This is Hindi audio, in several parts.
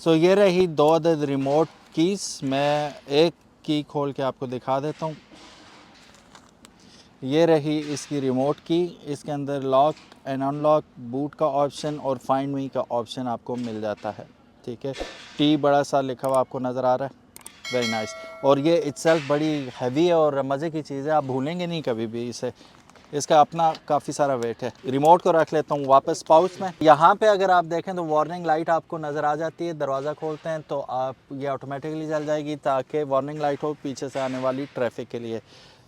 सो ये रही 2 अदद रिमोट कीज़। मैं एक की खोल के आपको दिखा देता हूँ। ये रही इसकी रिमोट की। इसके अंदर लॉक एंड अनलॉक, बूट का ऑप्शन और फाइंड मी का ऑप्शन आपको मिल जाता है। ठीक है, टी बड़ा सा लिखा हुआ आपको नज़र आ रहा है, वेरी नाइस। और ये इट्सेल्फ बड़ी हैवी है और मज़े की चीज़ है, आप भूलेंगे नहीं कभी भी इसे। इसका अपना काफ़ी सारा वेट है। रिमोट को रख लेता हूँ वापस पाउच में। यहाँ पे अगर आप देखें तो वार्निंग लाइट आपको नज़र आ जाती है। दरवाज़ा खोलते हैं तो आप ये ऑटोमेटिकली जल जाएगी ताकि वार्निंग लाइट हो पीछे से आने वाली ट्रैफिक के लिए।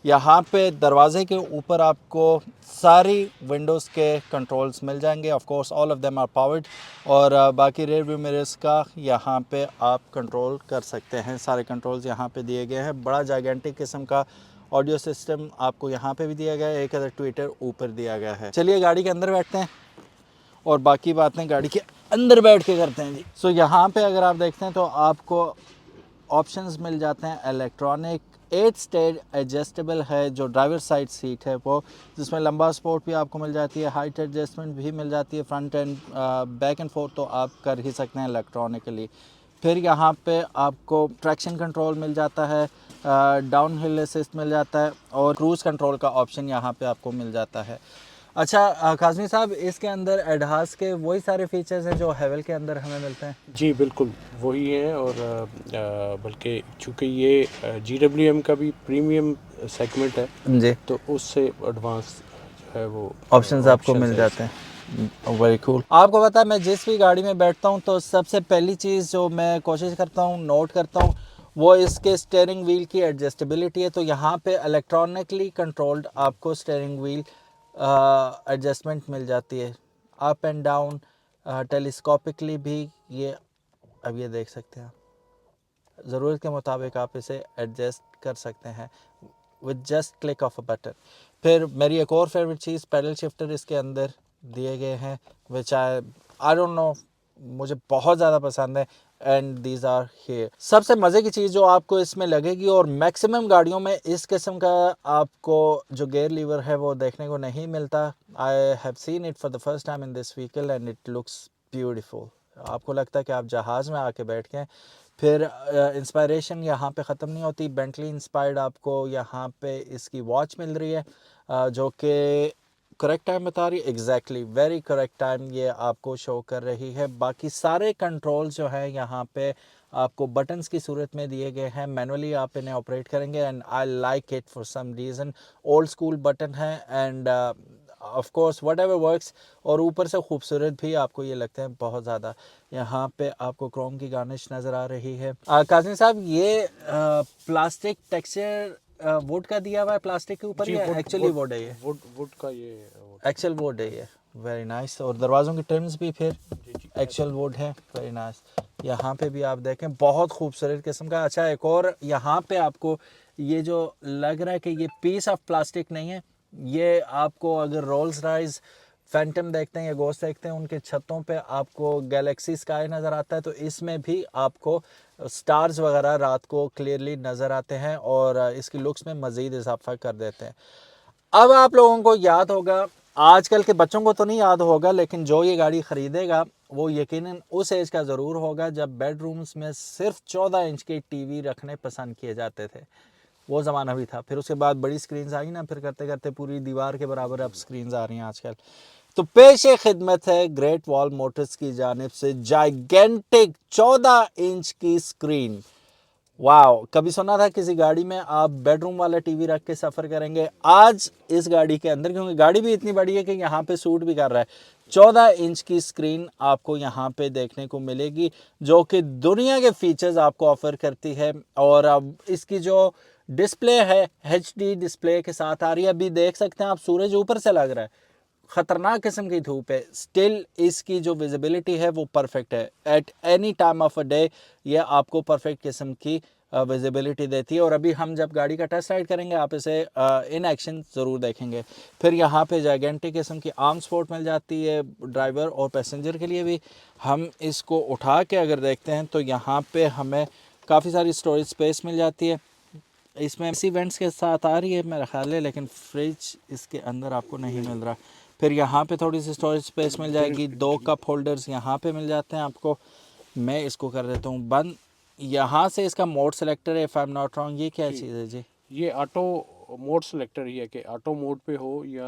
यहाँ पे दरवाजे के ऊपर आपको सारी विंडोज़ के कंट्रोल्स मिल जाएंगे। Of course all of them are powered. और बाकी रेयर व्यू मिरर्स का यहाँ पे आप कंट्रोल कर सकते हैं। सारे कंट्रोल्स यहाँ पे दिए गए हैं। बड़ा जाइगेंटिक किस्म का ऑडियो सिस्टम आपको यहाँ पे भी दिया गया है। एक अदर ट्विटर ऊपर दिया गया है। चलिए गाड़ी के अंदर बैठते हैं और बाकी बातें गाड़ी के अंदर बैठ के करते हैं जी। सो यहाँ पे अगर आप देखते हैं तो आपको ऑप्शंस मिल जाते हैं। इलेक्ट्रॉनिक 8 स्टेज एडजस्टेबल है जो ड्राइवर साइड सीट है वो, जिसमें लंबा स्पोर्ट भी आपको मिल जाती है, हाइट एडजस्टमेंट भी मिल जाती है। Front end back and fourth तो आप कर ही सकते हैं इलेक्ट्रॉनिकली। फिर यहाँ पे आपको ट्रैक्शन कंट्रोल मिल जाता है, डाउन हिल असिस्ट मिल जाता है और क्रूज़ कंट्रोल का ऑप्शन यहाँ पे आपको मिल जाता है। अच्छा काज़मी साहब, इसके अंदर एडहास के वही सारे फीचर्स हैं जो हेवल के अंदर हमें मिलते हैं? जी बिल्कुल वही है। और बल्कि चूँकि ये GWM का भी प्रीमियम सेगमेंट है जी, तो उससे एडवांस जो है वो ऑप्शंस आपको ऑप्शंस मिल है जाते इसमें। हैं। Very cool. आपको पता है मैं जिस भी गाड़ी में बैठता हूँ तो सबसे पहली चीज़ जो मैं कोशिश करता हूँ नोट करता हूँ वो इसके स्टीयरिंग व्हील की एडजस्टेबिलिटी है। तो यहाँ पे इलेक्ट्रॉनिकली कंट्रोल्ड आपको स्टीयरिंग व्हील एडजस्टमेंट मिल जाती है, अप एंड डाउन, टेलीस्कोपिकली भी। ये अब ये देख सकते हैं, ज़रूरत के मुताबिक आप इसे एडजस्ट कर सकते हैं with just click of a button. फिर मेरी एक और फेवरेट चीज़, पैडल शिफ्टर इसके अंदर दिए गए हैं विच आई डोंट नो, मुझे बहुत ज़्यादा पसंद है एंड दीज आर हियर। सबसे मज़े की चीज़ जो आपको इसमें लगेगी और मैक्सिमम गाड़ियों में इस किस्म का आपको जो गेयर लीवर है वो देखने को नहीं मिलता। I have seen it for the first time in this vehicle and it looks beautiful. आपको लगता है कि आप जहाज़ में आके बैठ गए। फिर इंस्पायरेशन यहाँ पे ख़त्म नहीं होती। बेंटली इंस्पायर्ड आपको यहाँ पे इसकी वॉच मिल रही है जो कि करेक्ट टाइम बता रही है। एग्जैक्टली, वेरी करेक्ट टाइम ये आपको शो कर रही है। बाकी सारे कंट्रोल्स जो है यहाँ पे आपको बटन्स की सूरत में दिए गए हैं। मैनुअली आप इन्हें ऑपरेट करेंगे and I like it for some reason. Old school button है and of course whatever works. और ऊपर से खूबसूरत भी आपको ये लगते हैं बहुत ज़्यादा। यहाँ पे आपको क्रोम की गार्निश नज़र आ रही है। काजिम साहब, ये प्लास्टिक टेक्सचर वुड का दिया हुआ है प्लास्टिक के ऊपर जी या वुड एक्चुअली वुड वुड है ये? वुड वुड का ये एक्चुअल वुड है ये, वेरी नाइस। और दरवाज़ों की ट्रिम्स भी फिर जी जी एक्चुअल वुड है, वेरी नाइस। यहाँ पे भी आप देखें बहुत खूबसूरत किस्म का। अच्छा, एक और यहाँ पे आपको ये जो लग रहा है कि ये पीस ऑफ प्लास्टिक नहीं है, ये आपको अगर रोल्स रॉयस फैंटम देखते हैं या गोस्ट देखते हैं उनके छतों पे आपको गैलेक्सी स्काई नज़र आता है, तो इसमें भी आपको स्टार्स वगैरह रात को क्लियरली नज़र आते हैं और इसकी लुक्स में मज़ीद इजाफा कर देते हैं। अब आप लोगों को याद होगा, आजकल के बच्चों को तो नहीं याद होगा, लेकिन जो ये गाड़ी ख़रीदेगा वो यकीनन उस एज का ज़रूर होगा जब बेडरूम्स में सिर्फ 14 इंच के टीवी रखने पसंद किए जाते थे। वो ज़माना भी था। फिर उसके बाद बड़ी स्क्रीन्स आई ना, फिर करते करते पूरी दीवार के बराबर अब स्क्रीन्स आ रही हैं आजकल। तो पेश खिदमत है ग्रेट वॉल मोटर्स की जानिब से जाइगेंटिक 14 इंच की स्क्रीन। वाह, कभी सुना था किसी गाड़ी में आप बेडरूम वाला टीवी रख के सफ़र करेंगे? आज इस गाड़ी के अंदर, क्योंकि गाड़ी भी इतनी बड़ी है कि यहाँ पे सूट भी कर रहा है, 14 इंच की स्क्रीन आपको यहाँ पे देखने को मिलेगी जो कि दुनिया के फीचर्स आपको ऑफ़र करती है। और अब इसकी जो डिस्प्ले है HD डिस्प्ले के साथ आ रही है। अभी देख सकते हैं आप, सूरज ऊपर से लग रहा है, ख़तरनाक किस्म की धूप है, स्टिल इसकी जो विजिबिलिटी है वो परफेक्ट है। At any time of a day ये आपको परफेक्ट किस्म की विजिबिलिटी देती है। और अभी हम जब गाड़ी का टेस्ट राइड करेंगे आप इसे इन एक्शन ज़रूर देखेंगे। फिर यहाँ पे जाइगेंटिक किस्म की आर्म सपोर्ट मिल जाती है ड्राइवर और पैसेंजर के लिए भी। हम इसको उठा के अगर देखते हैं तो यहाँ पे हमें काफ़ी सारी स्टोरेज स्पेस मिल जाती है। इसमें इसी वेंट्स के साथ आ रही है मेरा ख्याल है, लेकिन फ्रिज इसके अंदर आपको नहीं मिल रहा। फिर यहाँ पे थोड़ी सी स्टोरेज स्पेस मिल जाएगी, 2 कप होल्डर्स यहाँ पे मिल जाते हैं आपको। मैं इसको कर देता हूँ बंद। यहाँ से इसका मोड सेलेक्टर है, if I am not wrong, ये क्या चीज़ है जी? ये ऑटो मोड सेलेक्टर ही है कि ऑटो मोड पे हो या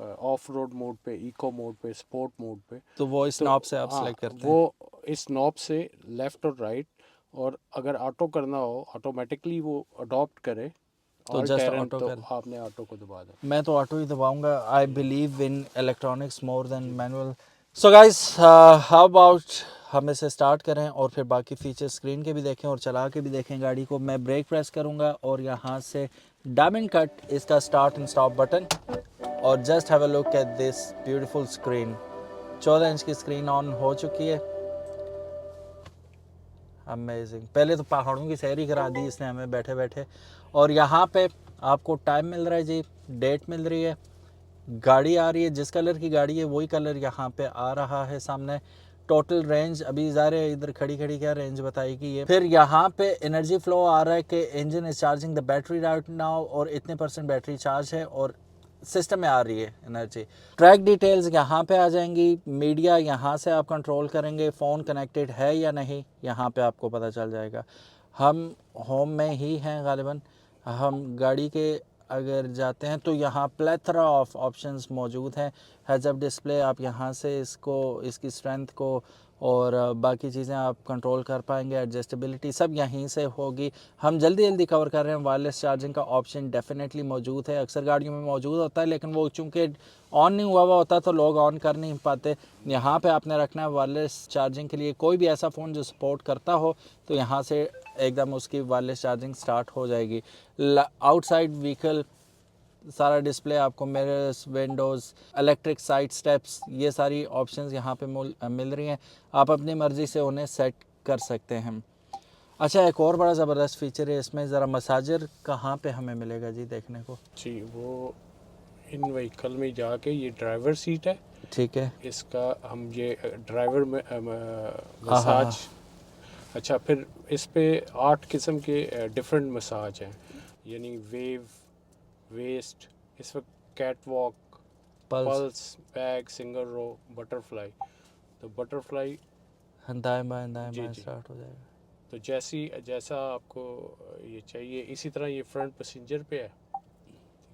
ऑफ रोड मोड पे, इको मोड पे, स्पोर्ट मोड पे। तो वो इस तो नॉब से आप हाँ, सेलेक्ट करते हैं? वो इस नॉब से लेफ़्ट और राइट, और अगर ऑटो करना हो ऑटोमेटिकली वो अडॉप्ट करे तो ऑल जस्ट टेरेन, ऑटो तो कर, आपने ऑटो को दबा दें। मैं तो ऑटो ही दबाऊंगा। I believe in electronics more than manual. So guys, how about हम इसे स्टार्ट करें और फिर बाकी फीचर स्क्रीन के भी देखें और चला के भी देखें गाड़ी को। मैं ब्रेक प्रेस करूंगा और यहाँ से डायमंड कट इसका स्टार्ट एंड स्टॉप बटन, और just have a look at this beautiful screen. 14 inch की स्क्रीन ऑन हो चुकी है। अमेजिंग। पहले तो पहाड़ों की सैर ही करा दी इसने हमें बैठे बैठे। और यहाँ पे आपको टाइम मिल रहा है जी, डेट मिल रही है, गाड़ी आ रही है, जिस कलर की गाड़ी है वही कलर यहाँ पे आ रहा है सामने। टोटल रेंज अभी ज़ाहिर है इधर खड़ी खड़ी क्या रेंज बताएगी ये। फिर यहाँ पे एनर्जी फ्लो आ रहा है कि engine is charging the battery right now, और इतने % बैटरी चार्ज है और सिस्टम में आ रही है एनर्जी। ट्रैक डिटेल्स यहाँ पे आ जाएंगी। मीडिया यहाँ से आप कंट्रोल करेंगे, फ़ोन कनेक्टेड है या नहीं यहाँ पे आपको पता चल जाएगा। हम होम में ही हैं गालिबन। हम गाड़ी के अगर जाते हैं तो यहाँ प्लेथरा ऑफ ऑप्शंस मौजूद हैं। हेड्स अप डिस्प्ले, आप यहाँ से इसको, इसकी स्ट्रेंथ को और बाकी चीज़ें आप कंट्रोल कर पाएंगे। एडजस्टेबिलिटी सब यहीं से होगी। हम जल्दी जल्दी कवर कर रहे हैं। वायरलेस चार्जिंग का ऑप्शन डेफिनेटली मौजूद है, अक्सर गाड़ियों में मौजूद होता है, लेकिन वो चूँकि ऑन नहीं हुआ होता तो लोग ऑन कर नहीं पाते। यहाँ पे आपने रखना है वायरलेस चार्जिंग के लिए। कोई भी ऐसा फ़ोन जो सपोर्ट करता हो तो यहाँ से एकदम उसकी वायरलेस चार्जिंग स्टार्ट हो जाएगी। आउटसाइड व्हीकल सारा डिस्प्ले आपको, mirrors, Windows, electric side steps, ये सारी ऑप्शंस यहाँ पे मिल रही हैं। आप अपनी मर्ज़ी से उन्हें सेट कर सकते हैं। अच्छा, एक और बड़ा ज़बरदस्त फीचर है इसमें, ज़रा मसाजर कहाँ पे हमें मिलेगा जी देखने को? जी, वो इन व्हीकल में जाके, ये ड्राइवर सीट है, ठीक है, इसका हम ये ड्राइवर में मसाज। अच्छा, फिर इस पे 8 किस्म के डिफरेंट मसाज हैं, यानी वेव, वेस्ट, इस वक्त cat walk, pulse, bag, single row, butterfly. तो बटरफ्लाई दाएं बाएं जी जी, स्टार्ट हो जाएगा। तो जैसा आपको ये चाहिए, इसी तरह ये फ्रंट पैसेंजर पे है,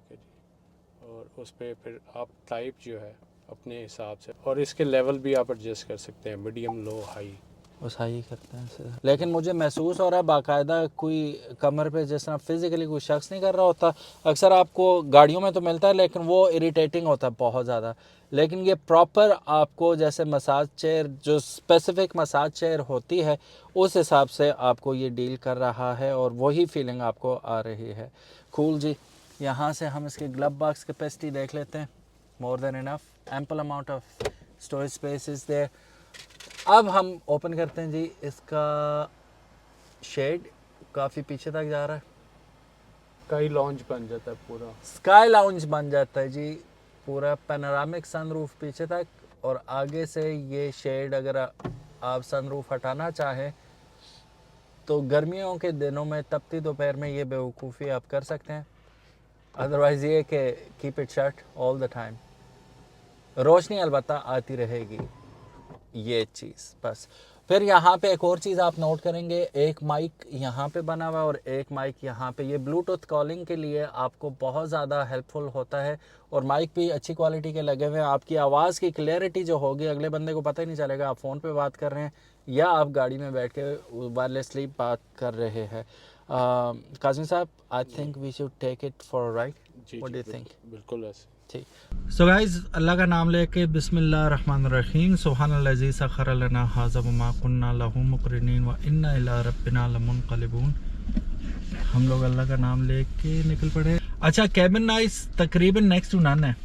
ठीक है जी। और उस पे फिर आप टाइप जो है अपने हिसाब से, और इसके लेवल भी आप एडजस्ट कर सकते हैं, मीडियम, लो, हाई। बस हाई करते हैं इसे। लेकिन मुझे महसूस हो रहा है बाकायदा कोई कमर पे जिस तरह फिजिकली कोई शख्स नहीं कर रहा होता। अक्सर आपको गाड़ियों में तो मिलता है लेकिन वो इरिटेटिंग होता है बहुत ज़्यादा। लेकिन ये प्रॉपर आपको जैसे मसाज चेयर, जो स्पेसिफिक मसाज चेयर होती है, उस हिसाब से आपको ये डील कर रहा है और वही फीलिंग आपको आ रही है। कूल जी। यहाँ से हम इसके ग्लव बॉक्स कैपेसिटी देख लेते हैं। More than enough, ample amount of storage space is there. अब हम ओपन करते हैं जी। इसका शेड काफ़ी पीछे तक जा रहा है, स्काई लॉन्च बन जाता है पूरा। स्काई लाउंज बन जाता है जी पूरा। पैनोरामिक सनरूफ पीछे तक, और आगे से ये शेड अगर आप सनरूफ हटाना चाहें तो गर्मियों के दिनों में, तपती दोपहर में, ये बेवकूफ़ी आप कर सकते हैं। अदरवाइज़ ये कि keep it shut all the time. रोशनी अलबत्ता आती रहेगी, ये चीज़ बस। फिर यहाँ पे एक और चीज़ आप नोट करेंगे, एक माइक यहाँ पे बना हुआ है और एक माइक यहाँ पे। ये ब्लूटूथ कॉलिंग के लिए आपको बहुत ज़्यादा हेल्पफुल होता है, और माइक भी अच्छी क्वालिटी के लगे हुए हैं। आपकी आवाज़ की क्लैरिटी जो होगी अगले बंदे को पता ही नहीं चलेगा आप फ़ोन पे बात कर रहे हैं या आप गाड़ी में बैठ के वायरलेसली बात कर रहे हैं। काज़मी साहब, I think we should take it for ride. What do you think? बिल्कुल ऐसे। ठीक। सो गाइज़, अल्लाह का नाम लेके बिस्मिल्लाहिर्रहमानिर्रहीम। सुब्हानल्लज़ी सख़र लना हाज़ा वमा कुन्ना लहू मुक़रिनीन व इन्ना इला रब्बिना लमुनक़लिबून। हम लोग अल्लाह का नाम लेके निकल पड़े। अच्छा, कैबिन नाइस तकरीबन नेक्स्ट टू नन है।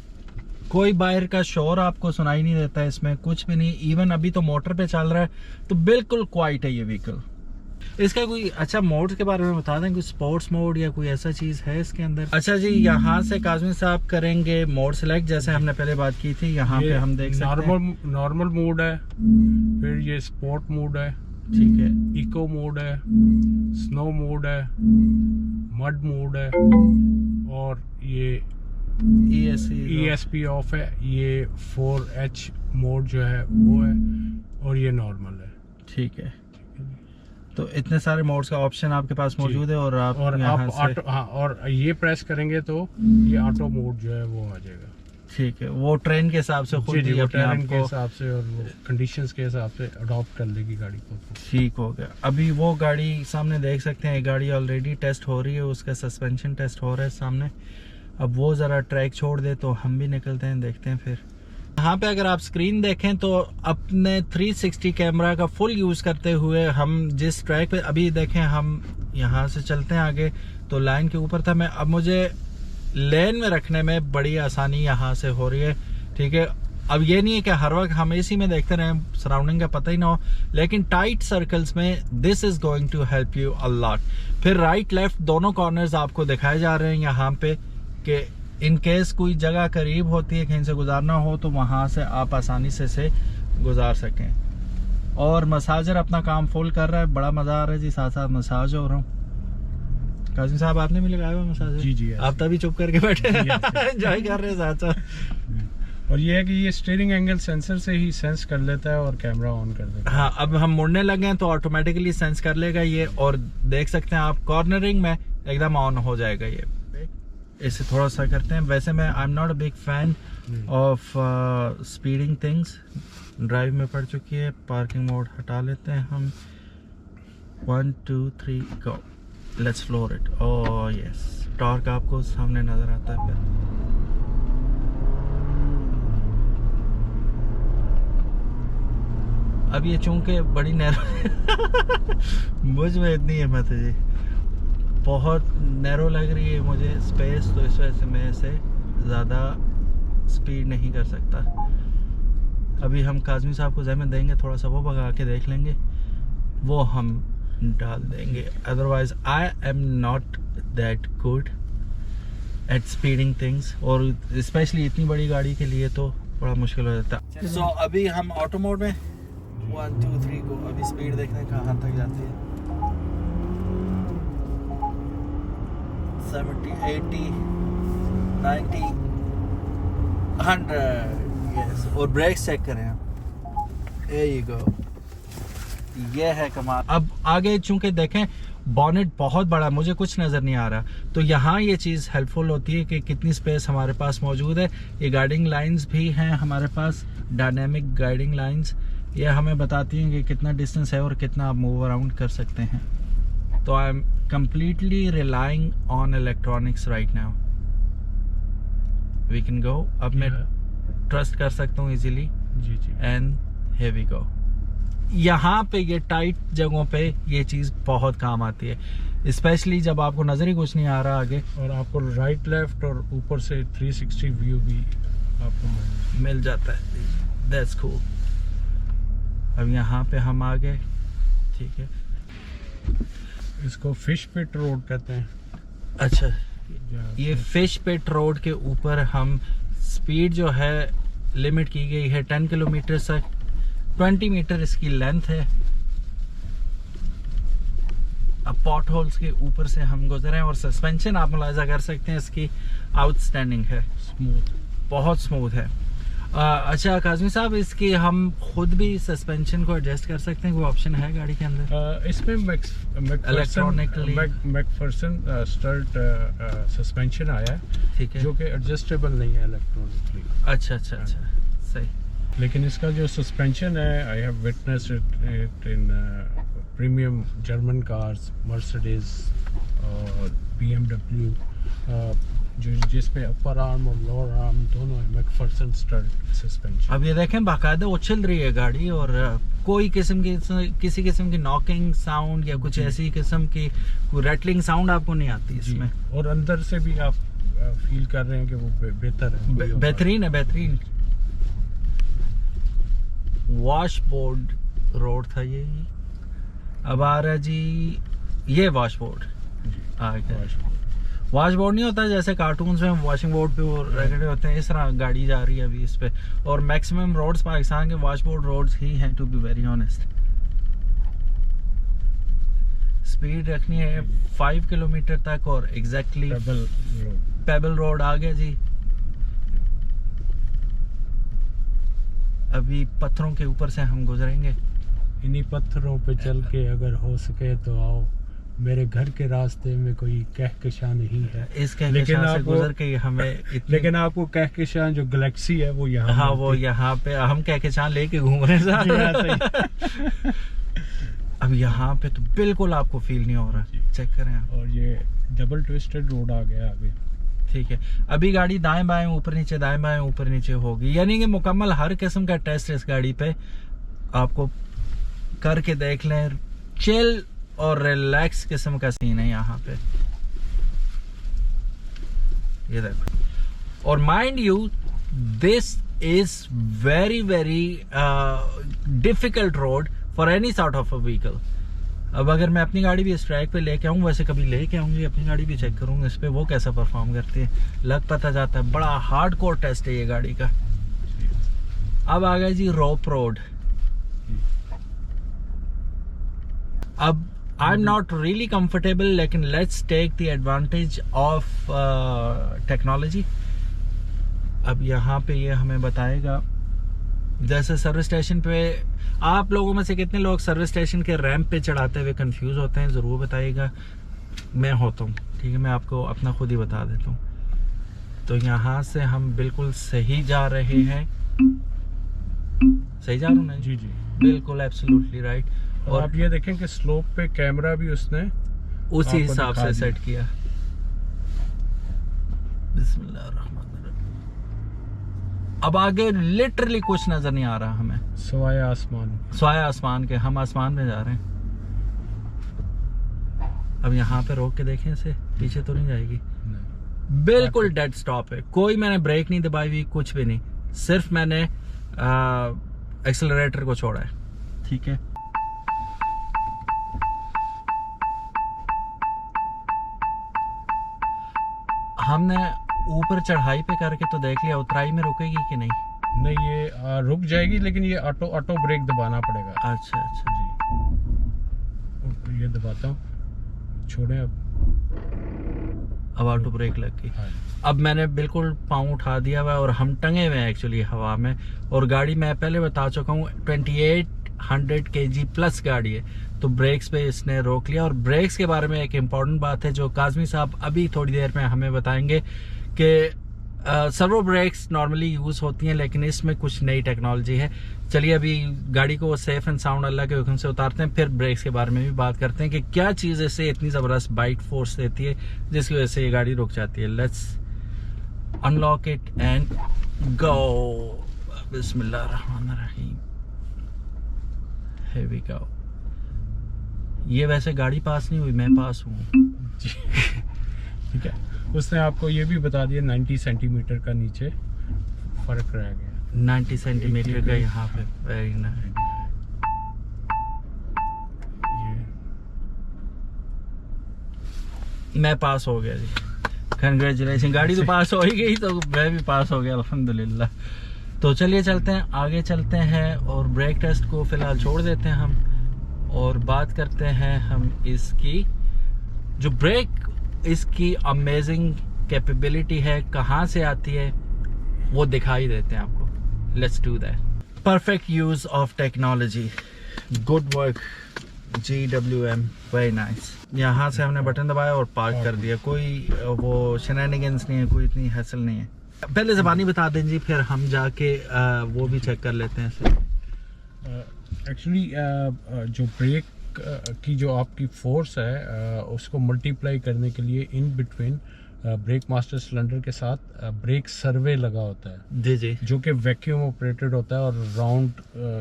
कोई बाहर का शोर आपको सुनाई नहीं देता है इसमें, कुछ भी नहीं। इवन अभी तो मोटर पे चल रहा है तो बिल्कुल क्वाइट है ये व्हीकल। इसका कोई अच्छा मोड के बारे में बता दें, कोई स्पोर्ट्स मोड या कोई ऐसा चीज़ है इसके अंदर? अच्छा जी, यहाँ से काज़मी साहब करेंगे मोड सेलेक्ट, जैसे हमने पहले बात की थी। यहाँ पे हम देख सकते हैं नॉर्मल मोड है, फिर ये स्पोर्ट मोड है, ठीक है, इको मोड है, स्नो मोड है, मड मोड है, और ये ESP ऑफ है। ये 4H मोड जो है वो है, और ये नॉर्मल है। ठीक है, तो इतने सारे मोड्स का ऑप्शन आपके पास जी। मौजूद है और आप और यहाँ आप से ऑटो, हाँ, और ये प्रेस करेंगे तो ये ऑटो मोड जो है वो आ जाएगा। ठीक है, वो ट्रेन के हिसाब से खुद जी जी, ही वो अपने आप टर्न के को हिसाब से और वो कंडीशंस के हिसाब से अडॉप्ट कर लेगी गाड़ी को। ठीक हो गया। अभी वो गाड़ी सामने देख सकते हैं, गाड़ी ऑलरेडी टेस्ट हो रही है, उसका सस्पेंशन टेस्ट हो रहा है सामने। अब वो ज़रा ट्रैक छोड़ दे तो हम भी निकलते हैं, देखते हैं फिर। यहाँ पे अगर आप स्क्रीन देखें तो अपने 360 कैमरा का फुल यूज़ करते हुए हम जिस ट्रैक पे अभी देखें, हम यहाँ से चलते हैं आगे तो लाइन के ऊपर था मैं, अब मुझे लेन में रखने में बड़ी आसानी यहाँ से हो रही है। ठीक है, अब ये नहीं है कि हर वक्त हम इसी में देखते रहें, सराउंडिंग का पता ही ना हो, लेकिन टाइट सर्कल्स में this is going to help you a lot. फिर राइट लेफ्ट दोनों कॉर्नर्स आपको दिखाए जा रहे हैं यहाँ पे कि इन केस कोई जगह करीब होती है कहीं से गुजारना हो तो वहाँ से आप आसानी से गुजार सकें। और मसाजर अपना काम फुल कर रहा है, बड़ा मज़ा आ रहा है जी, साथ साथ मसाज हो रहा हूँ। काजिम साहब आपने भी लगाया हुआ मसाजर? जी जी, आप तभी चुप करके बैठे एंजॉय कर रहे हैं साथ साथ। और ये है कि ये स्टीयरिंग एंगल सेंसर से ही सेंस कर लेता है और कैमरा ऑन कर देता है। हाँ, अब हम मुड़ने लगे हैं तो ऑटोमेटिकली सेंस कर लेगा ये, और देख सकते हैं आप कॉर्नरिंग में एकदम ऑन हो जाएगा ये। इसे थोड़ा सा करते हैं। वैसे मैं आई am not a big fan of speeding things. Drive में पड़ चुकी है, पार्किंग मोड हटा लेते हैं हम। 1 2 3 go, let's floor it. Oh yes, torque आपको सामने नजर आता है फिर। अब ये चूंकि बड़ी नैरो मुझ में इतनी हिम्मत है जी, बहुत नैरो लग रही है मुझे स्पेस, तो इस वजह से मैं इसे ज़्यादा स्पीड नहीं कर सकता। अभी हम काज़मी साहब को ज़हमत देंगे, थोड़ा सा वो भगा के देख लेंगे, वो हम डाल देंगे। Otherwise I am not that good at speeding things, और स्पेशली इतनी बड़ी गाड़ी के लिए तो बड़ा मुश्किल हो जाता है। सो अभी हम ऑटो मोड में 1 2 3 को अभी स्पीड देखने कहाँ तक जाती है। 70 80 90 100 यस, और ब्रेक्स चेक करें आप। There you go, ये है कमाल। अब आगे चूंकि देखें बॉनेट बहुत बड़ा, मुझे कुछ नज़र नहीं आ रहा, तो यहाँ ये चीज़ हेल्पफुल होती है कि कितनी स्पेस हमारे पास मौजूद है। ये गाइडिंग लाइंस भी हैं हमारे पास, डायनेमिक गाइडिंग लाइंस, ये हमें बताती हैं कि कितना डिस्टेंस है और कितना आप मूव अराउंड कर सकते हैं। तो I am completely relying on electronics right now. We can go. अब मैं ट्रस्ट कर सकता हूँ इजीली। जी जी, एंड here we go. यहाँ पे ये टाइट जगहों पे ये चीज़ बहुत काम आती है, स्पेशली जब आपको नज़र ही कुछ नहीं आ रहा आगे, और आपको राइट लेफ्ट और ऊपर से 360 व्यू भी आपको मिल जाता है। That's cool. अब यहाँ पे हम आ गए, ठीक है। इसको फिश पिट रोड कहते हैं। अच्छा, ये फिश पिट रोड के ऊपर हम स्पीड जो है लिमिट की गई है 10 किलोमीटर तक, 20 मीटर इसकी लेंथ है। अब पॉट होल्स के ऊपर से हम गुजरे हैं और सस्पेंशन आप मुलाहिजा कर सकते हैं इसकी आउटस्टैंडिंग है, स्मूथ, बहुत स्मूथ है। अच्छा काज़मी साहब, इसकी हम खुद भी सस्पेंशन को एडजस्ट कर सकते हैं, कोई ऑप्शन है गाड़ी के अंदर? इसमें Electronically. मैकफर्सन स्टर्ट सस्पेंशन आया है, ठीक है, जो कि एडजस्टेबल नहीं है इलेक्ट्रॉनिकली। अच्छा अच्छा अच्छा, सही। लेकिन इसका जो सस्पेंशन है, I have witnessed it in premium German cars, Mercedes और BMW, जो जिसमें अपर आर्म और लोअर आर्म दोनों है, मैकफर्सन स्टर्ट सस्पेंशन। अब ये देखें बाकायदा उछल रही है गाड़ी, और कोई किसी किस्म की नॉकिंग साउंड या कुछ ऐसी किस्म की कोई रैटलिंग साउंड आपको नहीं आती इसमें। और अंदर से भी आप फील कर रहे हैं कि वो बेहतर है, बेहतरीन है, बेहतरीन। वॉशबोर्ड रोड था ये, अब आ रहा जी ये वॉशबोर्ड आ गया। वॉशबोर्ड नहीं होता जैसे कार्टून्स में वॉशिंग बोर्ड पे वो रगड़े होते हैं, इस तरह गाड़ी जा रही है अभी इस पे, और मैक्सिमम रोड्स पाकिस्तान के वॉशबोर्ड रोड्स ही हैं, to be very honest. Speed रखनी है 5 किलोमीटर तक, और एग्जैक्टली पेबल रोड आ गया जी। अभी पत्थरों के ऊपर से हम गुजरेंगे, इन्हीं पत्थरों पे चल के अगर हो सके तो आओ, मेरे घर के रास्ते में कोई कहकशां नहीं है। इस कहकशां से गुजर के हमें लेकिन आपको कहकशां जो गैलेक्सी है वो यहाँ, हाँ वो यहाँ पे हम कहकशां लेके घूम रहे हैं। अब यहाँ पे तो बिल्कुल आपको फील नहीं हो रहा, चेक करें आप। और ये डबल ट्विस्टेड रोड आ गया आगे। ठीक है, अभी गाड़ी दाएं बाएं ऊपर नीचे दाएं बाएं ऊपर नीचे होगी, यानी कि मुकम्मल हर किस्म का टेस्ट इस गाड़ी पे आपको करके देख लें। चिल और रिलैक्स किस्म का सीन है यहाँ पे, ये देखो। और mind you this is very very difficult road for any sort of a vehicle. अब अगर मैं अपनी गाड़ी भी इस ट्रैक पे लेके आऊँ, वैसे कभी लेके आऊँगी अपनी गाड़ी भी चेक करूँगा इस पे वो कैसा परफॉर्म करती है, लग पता जाता है। बड़ा हार्ड कोर टेस्ट है ये गाड़ी का। अब आ गया जी रोप रोड। अब I am not really comfortable, लेकिन let's take the advantage of technology. अब यहाँ पे ये हमें बताएगा, जैसे सर्विस स्टेशन पे आप लोगों में से कितने लोग सर्विस स्टेशन के रैंप पे चढ़ाते हुए कंफ्यूज होते हैं, ज़रूर बताइएगा। मैं होता हूँ, ठीक है, मैं आपको अपना खुद ही बता देता हूँ। तो यहाँ से हम बिल्कुल सही जा रहे हैं, सही जा रहा हूँ ना? जी जी बिल्कुल एब्सोल्युटली राइट। और आप ये देखें कि स्लोप पे कैमरा भी उसने उसी हिसाब से सेट किया। बिस्मिल्लाहिर्रहमानिर्रहीम। अब आगे लिटरली कुछ नजर नहीं आ रहा हमें, सवाए आसमान, सवाए आसमान के। हम आसमान में जा रहे हैं। अब यहाँ पे रोक के देखें इसे, पीछे तो नहीं जाएगी। बिल्कुल डेड स्टॉप है, कोई मैंने ब्रेक नहीं दबाई हुई, कुछ भी नहीं, सिर्फ मैंने एक्सेलरेटर को छोड़ा है। ठीक है, हमने ऊपर चढ़ाई पे करके तो देख लिया, उतराई में रुकेगी कि नहीं? नहीं, ये रुक जाएगी, लेकिन ये ऑटो ब्रेक दबाना पड़ेगा। अच्छा अच्छा जी, ये दबाता हूँ, छोड़े अब ऑटो ब्रेक लग गई। हाँ। अब मैंने बिल्कुल पाँव उठा दिया हुआ है और हम टंगे हुए हैं एक्चुअली हवा में। और गाड़ी मैं पहले बता चुका हूँ 2800 kg प्लस गाड़ी है, तो ब्रेक्स पे इसने रोक लिया। और ब्रेक्स के बारे में एक इम्पॉर्टेंट बात है जो काज़मी साहब अभी थोड़ी देर में हमें बताएंगे कि सर्वो ब्रेक्स नॉर्मली यूज़ होती हैं, लेकिन इसमें कुछ नई टेक्नोलॉजी है। चलिए अभी गाड़ी को सेफ एंड साउंड अल्लाह के हुक्म से उतारते हैं, फिर ब्रेक्स के बारे में भी बात करते हैं कि क्या चीज़ इससे इतनी ज़बरदस्त बाइट फोर्स देती है जिसकी वजह से ये गाड़ी रुक जाती है। Let's unlock it and go. बिस्मिल्लाहिर्रहमानिर्रहीम, हियर वी गो। ये वैसे गाड़ी पास नहीं हुई, मैं पास हूँ। ठीक है, उसने आपको ये भी बता दिया 90 सेंटीमीटर का नीचे फर्क रह गया। 90 सेंटीमीटर का यहाँ पे। Very nice. मैं पास हो गया जी, कंग्रेचुलेशन। गाड़ी तो पास हो ही गई तो मैं भी पास हो गया अल्हम्दुलिल्लाह। तो चलिए चलते हैं आगे, चलते हैं और ब्रेक टेस्ट को फिलहाल छोड़ देते हैं हम, और बात करते हैं हम इसकी जो ब्रेक, इसकी अमेजिंग कैपेबिलिटी है, कहाँ से आती है वो दिखाई देते हैं आपको। Let's do that. Perfect use of technology, good work GWM, very nice. यहाँ से हमने बटन दबाया और पार्क कर दिया, कोई वो शेनानिगन्स नहीं है, कोई इतनी हैसल नहीं है। पहले ज़बानी बता दें जी, फिर हम जाके वो भी चेक कर लेते हैं। एक्चुअली जो ब्रेक की जो आपकी फोर्स है उसको मल्टीप्लाई करने के लिए in between brake master cylinder के साथ ब्रेक सर्वे लगा होता है जी जी, जो कि वैक्यूम ऑपरेटेड होता है और राउंड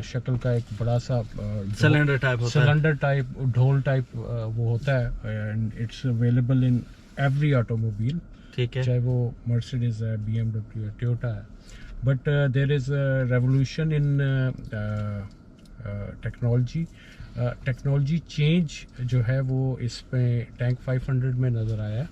शक्ल का एक बड़ा सा सिलेंडर टाइप होता है, सिलेंडर टाइप ढोल टाइप वो होता है। And it's available in every automobile, ठीक है, चाहे वो मर्सिडीज है, BMW है, टोयोटा है। But there is revolution in technology change जो है वो इसमें टैंक 500 में नज़र आया है।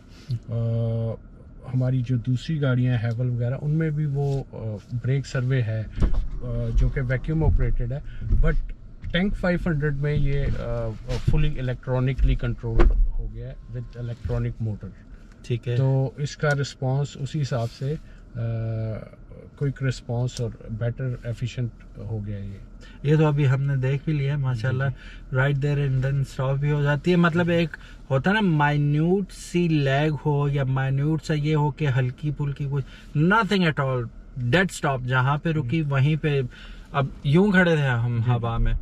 हमारी जो दूसरी गाड़ियां हैं हैवल वगैरह, उनमें भी वो ब्रेक सर्वे है जो कि वैक्यूम ऑपरेटेड है। बट टैंक 500 में ये फुली इलेक्ट्रॉनिकली कंट्रोल हो गया है विद इलेक्ट्रॉनिक मोटर, ठीक है। तो इसका रिस्पांस उसी हिसाब से क्विक रिस्पांस और बेटर एफिशिएंट हो गया ये। तो अभी हमने देख भी लिया माशाल्लाह, right there and then stop भी हो जाती है। मतलब एक होता है ना माइन्यूट सी लैग हो या माइन्यूट सा ये हो कि हल्की फुल्की कुछ, nothing at all, dead stop. जहाँ पे रुकी वहीं पे, अब यूं खड़े थे हम हवा में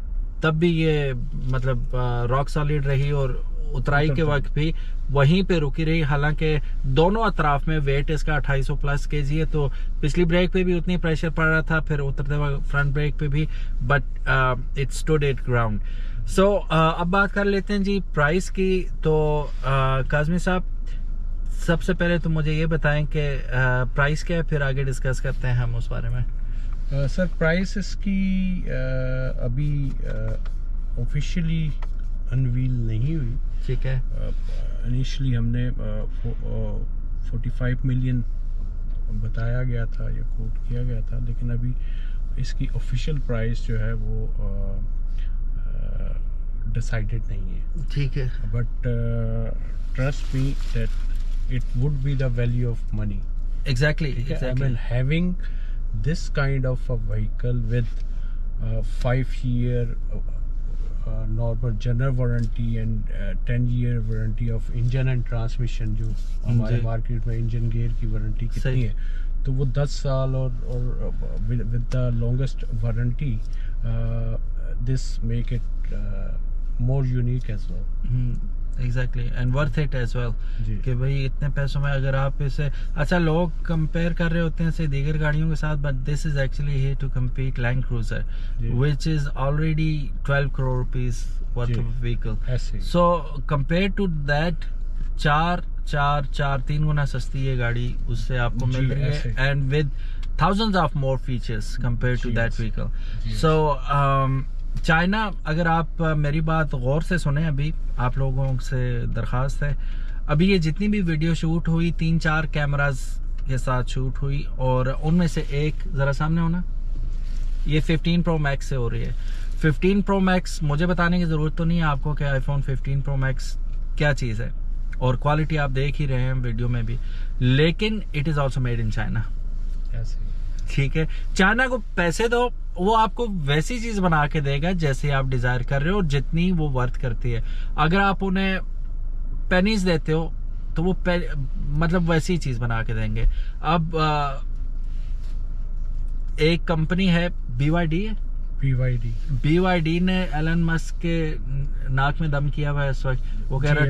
तब भी ये मतलब रॉक सॉलिड रही, और उतराई के वक्त भी वहीं पे रुकी रही। हालांकि दोनों अतराफ में वेट इसका 2800 प्लस केजी है, तो पिछली ब्रेक पे भी उतनी प्रेशर पड़ रहा था, फिर उतरते वक्त फ्रंट ब्रेक पे भी, but it stood it ground. So अब बात कर लेते हैं जी प्राइस की। तो काज़मी साहब, सबसे पहले तो मुझे ये बताएं कि प्राइस क्या है, फिर आगे डिस्कस करते हैं हम उस बारे में। सर प्राइस इसकी अभी ऑफिशियली अनवील नहीं हुई। ठीक है। इनिशियली हमने 45 मिलियन बताया गया था या कोट किया गया था, लेकिन अभी इसकी ऑफिशियल प्राइस जो है वो डिसाइडेड नहीं है। ठीक है। But trust me that it would be the value of money. Exactly. I mean, having this kind of a vehicle with 5-year normal general warranty and 10-year warranty of engine and transmission, जो हमारे मार्केट में इंजन गियर की वारंटी कितनी है, तो वो 10 साल और with the longest warranty this make it more unique as well. Exactly and worth it as well, कि भाई इतने पैसों में अगर आप इसे, अच्छा लोग कंपेयर कर रहे होते हैं से दीगर गाड़ियों के साथ, but this is actually here to compete land cruiser which is already 12 crore rupees worth of vehicle. So compare to that 3 गुना सस्ती ये गाड़ी उससे आपको मिल रही है, and with thousands of more features compared to that vehicle. So China, अगर आप मेरी बात गौर से सुने, अभी आप लोगों से दरख्वास्त है, अभी ये जितनी भी वीडियो शूट हुई 3-4 कैमरास के साथ शूट हुई, और उनमें से एक जरा सामने होना, ये 15 प्रो मैक्स से हो रही है। 15 प्रो मैक्स मुझे बताने की जरूरत तो नहीं है आपको कि आईफोन 15 प्रो मैक्स क्या चीज़ है, और क्वालिटी आप देख ही रहे हैं वीडियो में भी, लेकिन it is also made in China. ठीक है, चाइना को पैसे दो, वो आपको वैसी चीज बना के देगा जैसे आप डिजायर कर रहे हो और जितनी वो वर्थ करती है। अगर आप उन्हें पेनीज देते हो तो वो मतलब वैसी चीज बना के देंगे। अब एक कंपनी है BYD ने एलन मस्क के नाक में दम किया हुआ है इस वक्त। वो कह रहा है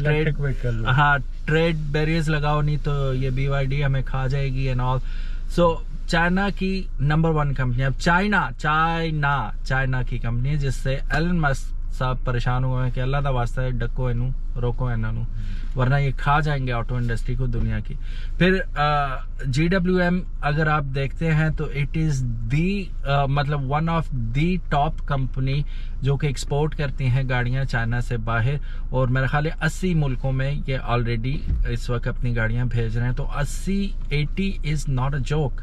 ट्रेड बैरियर्स लगाओ, नहीं तो ये BYD हमें खा जाएगी एंड ऑल। सो चाइना की नंबर 1 कंपनी, अब चाइना की कंपनी है, जिससे एलन मस्क साहब परेशान हुए हैं कि अल्लाह दा वास्ता है डको इनू रोको इन्हों, वरना ये खा जाएंगे ऑटो इंडस्ट्री को दुनिया की। फिर GWM अगर आप देखते हैं तो इट इज़ दी मतलब one of the top company जो कि एक्सपोर्ट करती हैं गाड़ियां चाइना से बाहर, और मेरे ख्याल 80 मुल्कों में ये ऑलरेडी इस वक्त अपनी गाड़ियां भेज रहे हैं। तो 80 इज़ नॉट अ जोक,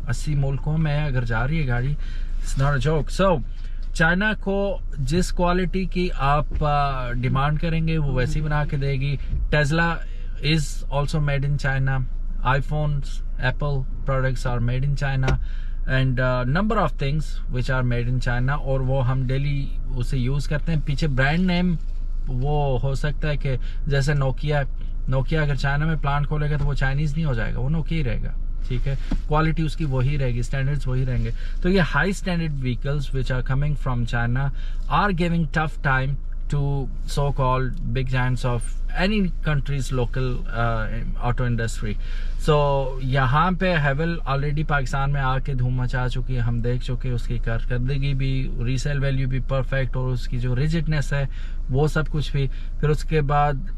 80 मुल्कों में अगर जा रही है गाड़ी, it's not a joke. So China को जिस क्वालिटी की आप डिमांड करेंगे वो वैसी बना के देगी। Tesla is also made in China, iPhones, Apple products are made in China, and number of things which are made in China, और वो हम डेली उसे यूज़ करते हैं। पीछे ब्रांड नेम वो हो सकता है कि जैसे नोकिया अगर चाइना में प्लांट खोलेगा तो वो चाइनीज़ नहीं हो जाएगा, वो नोकिया ही रहेगा। ठीक है, क्वालिटी उसकी वही रहेगी, स्टैंडर्ड्स वही रहेंगे। तो ये high standard vehicles which are coming from China are giving tough time to so called big giants of any country's local auto industry. So यहाँ पे हेवल ऑलरेडी पाकिस्तान में आके धूम मचा चुकी है, हम देख चुके हैं उसकी कारकर्दगी भी, रीसेल वैल्यू भी परफेक्ट, और उसकी जो रिजिडनेस है वो सब कुछ भी। फिर उसके बाद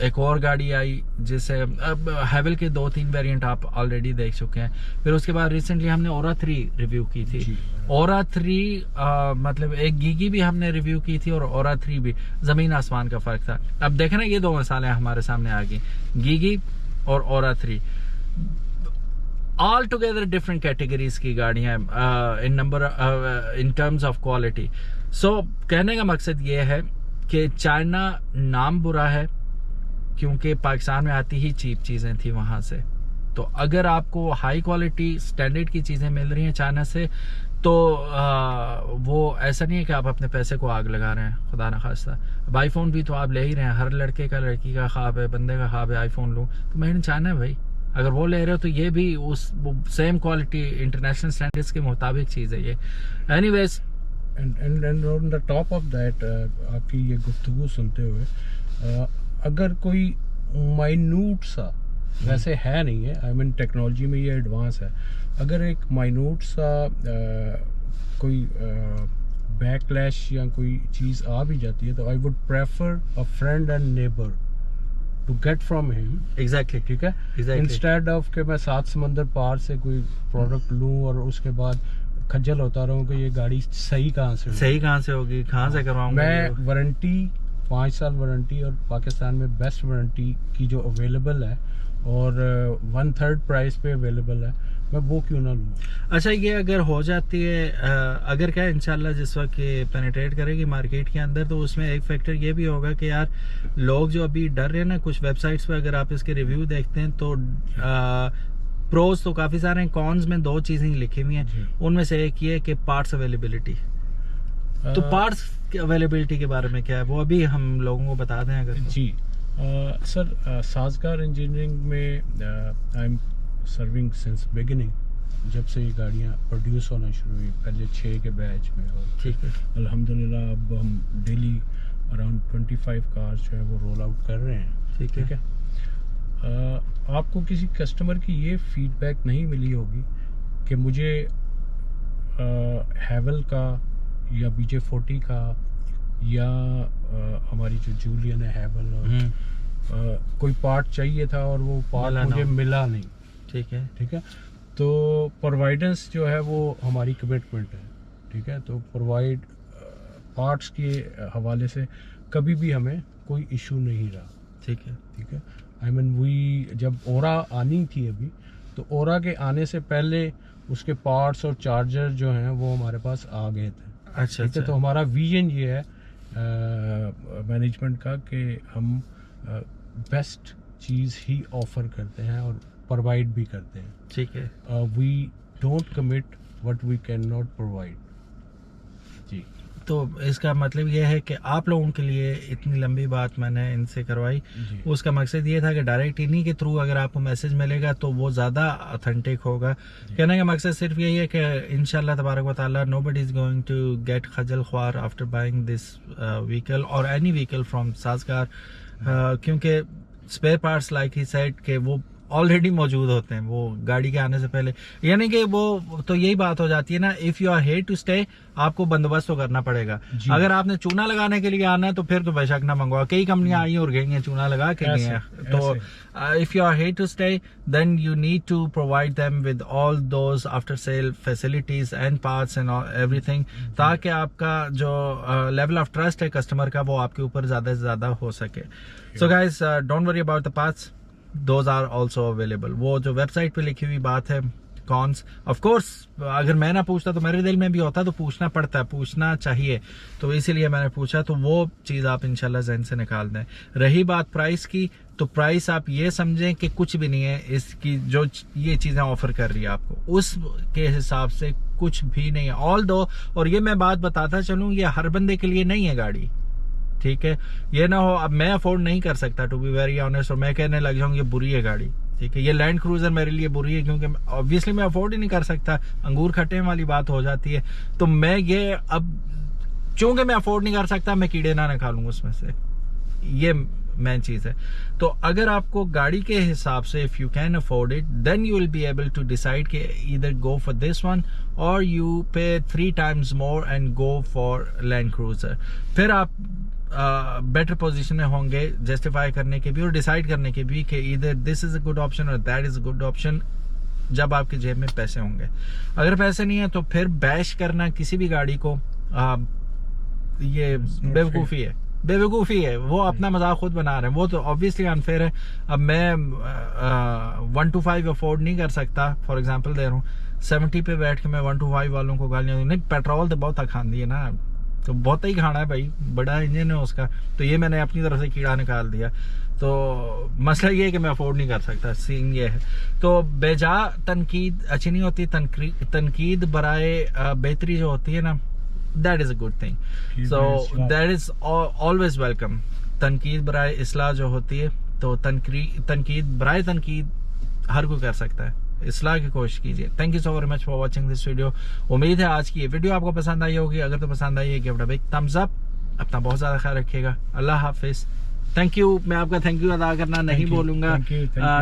एक और गाड़ी आई जिसे अब हेवल के 2-3 वेरिएंट आप ऑलरेडी देख चुके हैं। फिर उसके बाद रिसेंटली हमने ओरा 3 रिव्यू की थी। ओरा 3 मतलब एक गीगी भी हमने रिव्यू की थी, और ओरा 3 भी जमीन आसमान का फर्क था। अब देखें ना, ये 2 मिसालें हमारे सामने आ गई, गीगी और Ora 3, all together different categories की गाड़ियां in number in terms of quality. So कहने का मकसद ये है कि चाइना नाम बुरा है क्योंकि पाकिस्तान में आती ही चीप चीज़ें थी वहाँ से, तो अगर आपको हाई क्वालिटी स्टैंडर्ड की चीज़ें मिल रही हैं चाइना से, तो वो ऐसा नहीं है कि आप अपने पैसे को आग लगा रहे हैं, खुदा न खास्ता। अब आईफोन भी तो आप ले ही रहे हैं, हर लड़के का लड़की का ख्वाब है, बंदे का ख्वाब है आईफोन लूँ, तो मेड इन चाइना है भाई। अगर वो ले रहे हो तो ये भी उस सेम क्वालिटी इंटरनेशनल स्टैंडर्ड्स के मुताबिक चीज़ है ये। Anyways and on the top of that, आपकी ये गुफ्तगू सुनते हुए, अगर कोई माइन्यूट सा, वैसे है नहीं है, आई मीन टेक्नोलॉजी में ये एडवांस है, अगर एक माइन्यूट सा कोई बैकलैश या कोई चीज़ आ भी जाती है, तो I would prefer a friend and neighbour to get from him. Exactly, ठीक है, इंस्टेड ऑफ कि मैं 7 समंदर पार से कोई प्रोडक्ट लूँ और उसके बाद खज्जल होता रहूँ कि ये गाड़ी सही कहाँ से होगी, कहाँ से करवाऊंगा। मैं वारंटी 5 साल वारंटी, और पाकिस्तान में बेस्ट वारंटी की जो अवेलेबल है और 1/3 प्राइस पे अवेलेबल है, मैं वो क्यों ना लूँ। अच्छा, ये अगर हो जाती है, अगर क्या इंशाल्लाह जिस वक्त पेनिट्रेट करेगी मार्केट के अंदर, तो उसमें एक फैक्टर ये भी होगा कि यार लोग जो अभी डर रहे हैं ना, कुछ वेबसाइट्स पे अगर आप इसके रिव्यू देखते हैं तो प्रोज तो काफ़ी सारे हैं, कॉन्स में 2 चीज़ें ही लिखी हुई हैं। उनमें से एक ये कि पार्ट्स अवेलेबिलिटी। तो पार्ट्स अवेलेबिलिटी के बारे में क्या है, वो अभी हम लोगों को बता दें अगर। जी सर, साजगार इंजीनियरिंग में I am serving since beginning, जब से ये गाड़ियाँ प्रोड्यूस होना शुरू हुई, पहले 6 के बैच में, और ठीक है अल्हम्दुलिल्लाह अब हम डेली अराउंड 25 कार्स जो है वो रोल आउट कर रहे हैं। ठीक है, आपको किसी कस्टमर की ये फीडबैक नहीं मिली होगी कि मुझे हैवल का या BJ40 का या हमारी जो जूलियन है हैवल, और कोई पार्ट चाहिए था और वो पार्ट मुझे मिला नहीं। ठीक है, तो प्रोवाइडेंस जो है वो हमारी कमिटमेंट है। ठीक है, तो प्रोवाइड पार्ट्स के हवाले से कभी भी हमें कोई इशू नहीं रहा। ठीक है, आई मीन जब ओरा आनी थी अभी, तो ओरा के आने से पहले उसके पार्ट्स और चार्जर जो हैं वो हमारे पास आ गए थे। अच्छा, ठीक है, तो हमारा विजन ये है मैनेजमेंट का कि हम बेस्ट चीज़ ही ऑफर करते हैं और प्रोवाइड भी करते हैं। ठीक है, we don't commit what we can not provide. जी, तो इसका मतलब ये है कि आप लोगों के लिए इतनी लंबी बात मैंने इनसे करवाई, उसका मकसद ये था कि डायरेक्ट इन्हीं के थ्रू अगर आपको मैसेज मिलेगा तो वो ज़्यादा ऑथेंटिक होगा। कहने का मकसद सिर्फ यही है कि इंशाल्लाह तबारक व तआला nobody is going to get खजल ख्वार after buying this vehicle or any vehicle from Sazgar, क्योंकि spare parts like he said के वो ऑलरेडी मौजूद होते हैं वो गाड़ी के आने से पहले। यानी कि वो तो यही बात हो जाती है ना, if you are here to stay, आपको बंदोबस्त तो करना पड़ेगा। अगर आपने चूना लगाने के लिए आना है तो फिर तो बेशक ना मंगवाओ, कई कंपनियां आई और गई हैं चूना लगा के गई हैं। तो if you are here to stay then you need to provide them with all those after sale facilities and parts and everything, ताकि आपका जो लेवल ऑफ ट्रस्ट है कस्टमर का वो आपके ऊपर ज़्यादा से ज़्यादा हो सके। So guys, don't worry about the parts, those are also available। वो जो वेबसाइट पे लिखी हुई बात है कॉन्स, ऑफ कोर्स अगर मैं ना पूछता तो मेरे दिल में भी होता, तो पूछना पड़ता है, पूछना चाहिए, तो इसीलिए मैंने पूछा। तो वो चीज़ आप इंशाल्लाह ज़हन से निकाल दें। रही बात प्राइस की, तो प्राइस आप ये समझें कि कुछ भी नहीं है इसकी, जो ये चीज़ें ऑफर कर रही है आपको उसके हिसाब से कुछ भी नहीं है। ऑल दो, और ये मैं बात बताता चलूँ, ये हर बंदे के लिए नहीं है गाड़ी। ठीक है, ये ना हो अब मैं अफोर्ड नहीं कर सकता टू बी वेरी ऑनेस्ट, और मैं कहने लग जाऊँ ये बुरी है गाड़ी। ठीक है, ये लैंड क्रूजर मेरे लिए बुरी है क्योंकि ऑब्वियसली मैं अफोर्ड ही नहीं कर सकता, अंगूर खट्टे वाली बात हो जाती है। तो मैं ये अब चूंकि मैं अफोर्ड नहीं कर सकता, मैं कीड़े ना खा लूँ उसमें से, ये मेन चीज़ है। तो अगर आपको गाड़ी के हिसाब से if you can afford it, then you will be able to decide कि either go for this one or you pay 3 times more and go for Land Cruiser. फिर आप बेटर पोजीशन में होंगे जस्टिफाई करने के भी और डिसाइड करने के भी कि इधर this is a good option और that is a good option, जब आपकी जेब में पैसे होंगे। अगर पैसे नहीं है तो फिर बैश करना किसी भी गाड़ी को ये बेवकूफ़ी है। वो अपना मजाक खुद बना रहे हैं, वो तो ऑब्वियसली अनफेयर है। अब मैं 1 to 5 अफोर्ड नहीं कर सकता, फॉर एग्जांपल दे रहा हूँ, 70 पे बैठ के मैं 1 to 5 वालों को गालियाँ नहीं, पेट्रोल तो बहुत खान दी है ना, तो बहुत ही खाना है भाई, बड़ा इंजन है उसका। तो ये मैंने अपनी तरफ से कीड़ा निकाल दिया। तो मसला ये है कि मैं अफोर्ड नहीं कर सकता, सीन ये है। तो बेजा तनकीद अच्छी नहीं होती, तनकीद बराए बेहतरी जो होती है ना, that is a good thing. So that is always welcome. तनकीद बराए इस्लाह जो होती है, तो तनकीद बराए तनकीद हर कोई कर सकता है, इस्लाह की कोशिश कीजिए। Thank you so very much for watching this video. उम्मीद है आज की ये वीडियो आपको पसंद आई होगी। अगर तो पसंद आई है, give it a big thumbs up. अपना बहुत ज़्यादा ख्याल रखिएगा। अल्लाह हाफिज़। Thank you. मैं आपका थैंक यू अदा करना नहीं बोलूँगा।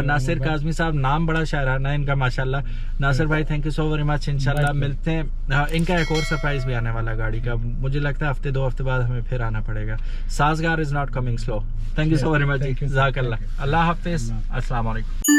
नासिर काज़मी साहब, नाम बड़ा शायराना इनका माशाल्लाह। नासिर भाई thank you so very much. इंशाल्लाह मिलते हैं। इनका एक और सरप्राइज़ भी आने वाला गाड़ी का, मुझे लगता है हफ्ते 2 हफ्ते बाद हमें फिर आना पड़ेगा। Sazgar is not coming slow. Thank you so very much. जज़ाकल्लाह। अल्लाह हाफिज़। अस्सलाम वालेकुम।